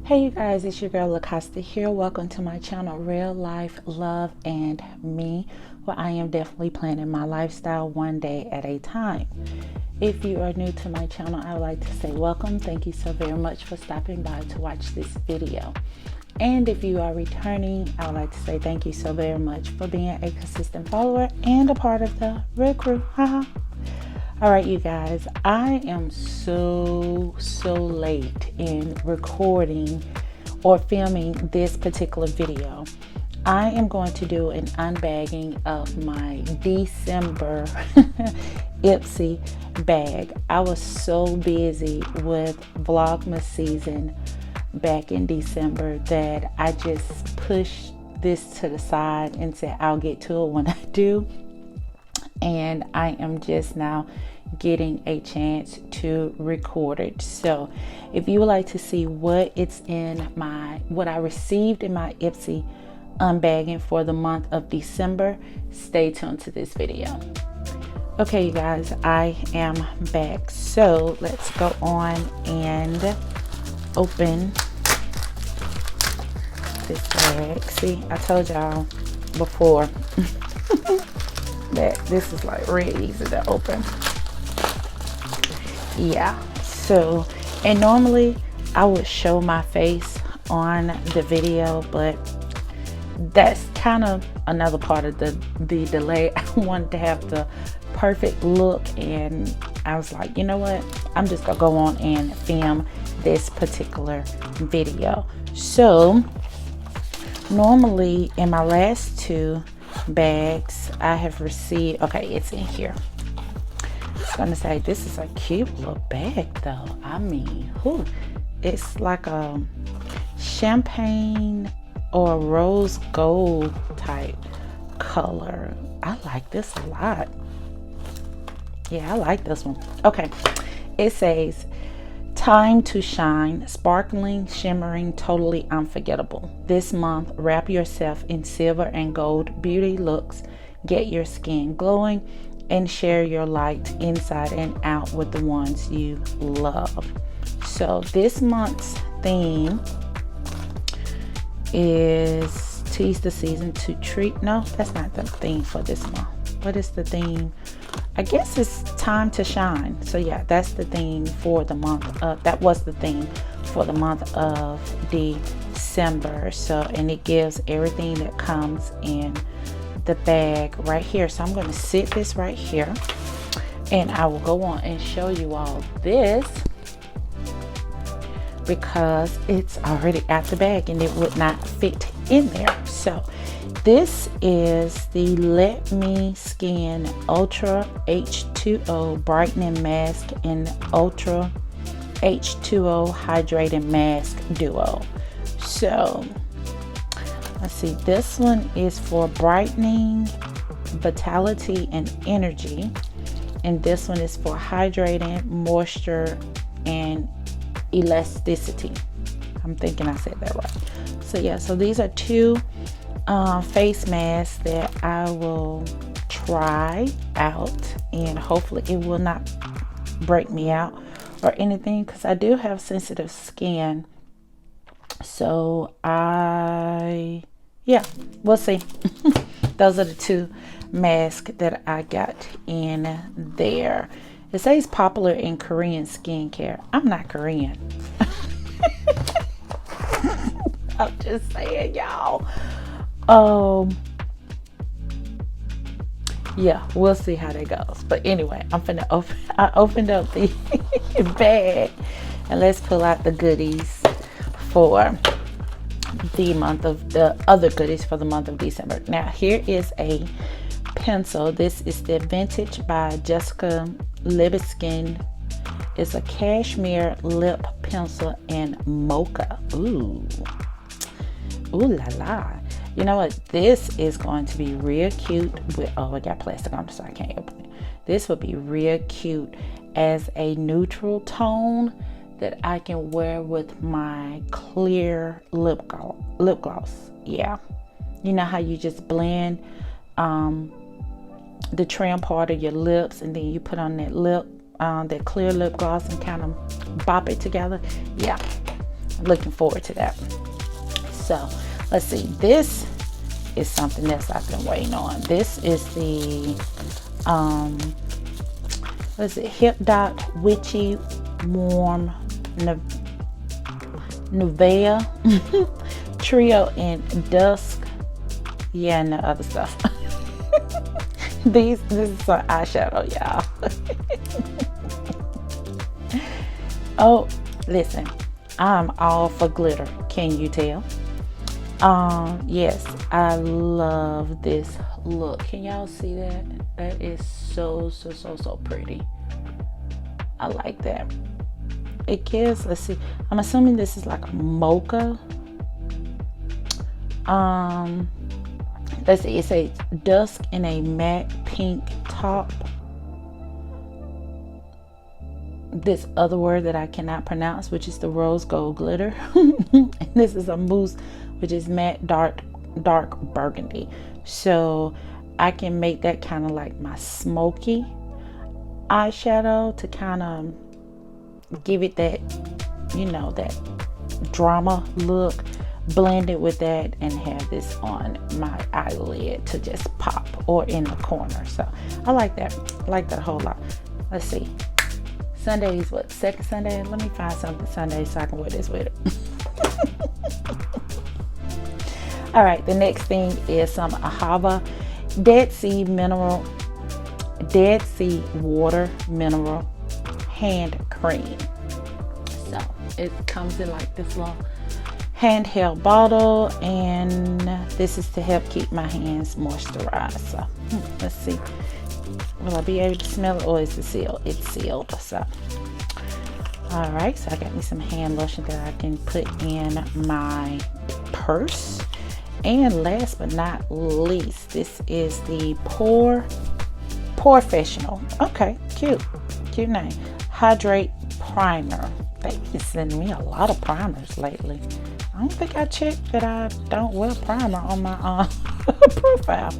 Hey you guys, it's your girl LaCosta here. Welcome to my channel, Real Life, Love, and Me, where I am definitely planning my lifestyle one day at a time. If you are new to my channel, I would like to say welcome. Thank you so very much for stopping by to watch this video. And if you are returning, I would like to say thank you so very much for being a consistent follower and a part of the real crew. Haha. All right, you guys, I am so late in recording or filming this particular video. I am going to do an unbagging of my December Ipsy bag. I was so busy with Vlogmas season back in December that I just pushed this to the side and said I'll get to it when I do. And I am just now getting a chance to record it. So if you would like to see what I received in my Ipsy unbagging for the month of December, stay tuned to this video. Okay, you guys, I am back. So let's go on and open this bag. See, I told y'all before that this is like really easy to open. Yeah, so, and normally I would show my face on the video, but that's kind of another part of the delay. I wanted to have the perfect look, and I was like, you know what, I'm just gonna go on and film this particular video. So normally in my last two bags I have received, okay, it's in here. I was gonna say this is a cute little bag though. I mean, it's like a champagne or rose gold type color. I like this a lot. Yeah, I like this one. Okay, it says time to shine, sparkling, shimmering, totally unforgettable. This month, wrap yourself in silver and gold beauty looks. Get your skin glowing and share your light inside and out with the ones you love. So this month's theme is tease the season to treat. No, that's not the theme for this month. What is the theme? I guess it's time to shine. So yeah, that's the theme for the month of, that was the theme for the month of December. So, and it gives everything that comes in the bag right here. So I'm going to sit this right here and I will go on and show you all this because it's already out the bag and it would not fit in there. So this is the Let Me Skin Ultra H2O Brightening Mask and Ultra H2O Hydrating Mask Duo. So let's see, this one is for brightening, vitality, and energy. And this one is for hydrating, moisture, and elasticity. I'm thinking I said that right. So yeah, so these are two face masks that I will try out, and hopefully it will not break me out or anything, because I do have sensitive skin. So yeah, we'll see. Those are the two masks that I got in there. It says popular in Korean skincare. I'm not Korean. I'm just saying, y'all. Yeah, we'll see how that goes. But anyway, I opened up the bag, and let's pull out the goodies for the other goodies for the month of December. Now here is a pencil. This is the Vintage by Jessica Libiskin. It's a Cashmere Lip Pencil in Mocha. Ooh la la. You know what, this is going to be real cute with, oh, I got plastic on it so I can't open it. This would be real cute as a neutral tone that I can wear with my clear lip gloss. Yeah, you know how you just blend the trim part of your lips and then you put on that clear lip gloss and kind of bop it together. Yeah, looking forward to that. So let's see, this is something else I've been waiting on. This is the what is it, Hipdot Witchy Warm Nuvea Trio in Dusk. Yeah, and the other stuff. This is some eyeshadow, y'all. Oh, listen, I'm all for glitter. Can you tell? Yes, I love this look. Can y'all see that? That is so pretty. I like that. It gives, let's see, I'm assuming this is like a mocha. Let's see, it says dusk in a matte pink top. This other word that I cannot pronounce, which is the rose gold glitter. And this is a mousse, which is matte dark burgundy. So I can make that kind of like my smoky eyeshadow to kind of give it that, you know, that drama look. Blend it with that and have this on my eyelid to just pop, or in the corner. So I like that. I like that a whole lot. Let's see. Sunday is what? Second Sunday? Let me find something Sunday so I can wear this with it. All right, the next thing is some Ahava Dead Sea Water Mineral Hand Cream. So it comes in like this little handheld bottle, and this is to help keep my hands moisturized. So let's see, will I be able to smell it, or is it sealed? It's sealed. So all right, so I got me some hand lotion that I can put in my purse. And last but not least, this is the Pore Professional. Okay, cute name. Hydrate Primer. They've been sending me a lot of primers lately. I don't think I checked that I don't wear primer on my profile.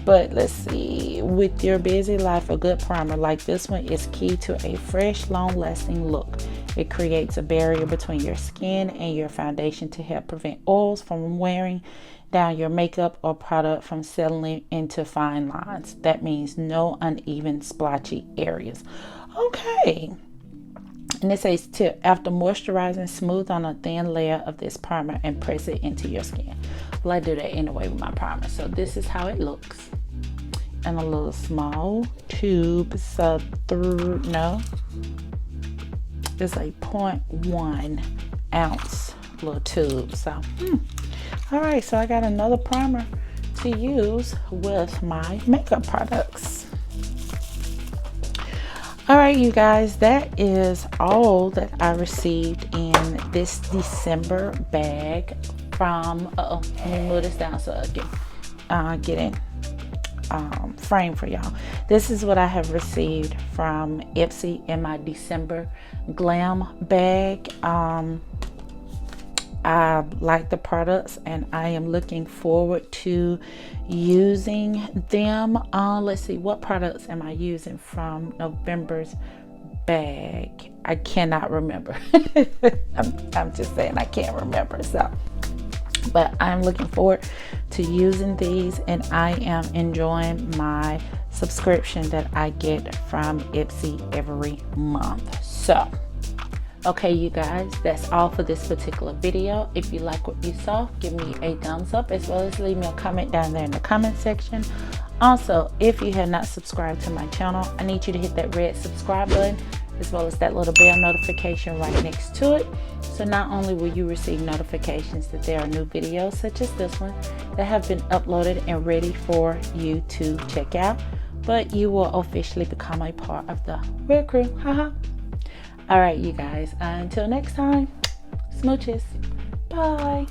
But let's see, with your busy life, a good primer like this one is key to a fresh, long-lasting look. It creates a barrier between your skin and your foundation to help prevent oils from wearing down your makeup or product from settling into fine lines. That means no uneven, splotchy areas. Okay. And it says tip, after moisturizing, smooth on a thin layer of this primer and press it into your skin. Well, I do that anyway with my primer. So this is how it looks. And a little small tube. So it's a 0.1 ounce little tube. So, all right. So I got another primer to use with my makeup products. All right, you guys, that is all that I received in this December bag from, let me move this down so I can get in frame for y'all. This is what I have received from Ipsy in my December Glam Bag. I like the products and I am looking forward to using them. Let's see, what products am I using from November's bag? I cannot remember. I'm just saying I can't remember. So, but I'm looking forward to using these, and I am enjoying my subscription that I get from Ipsy every month. So okay, you guys, that's all for this particular video. If you like what you saw, give me a thumbs up, as well as leave me a comment down there in the comment section. Also, if you have not subscribed to my channel, I need you to hit that red subscribe button, as well as that little bell notification right next to it. So not only will you receive notifications that there are new videos such as this one that have been uploaded and ready for you to check out, but you will officially become a part of the real crew. Haha. All right, you guys, until next time, smooches. Bye.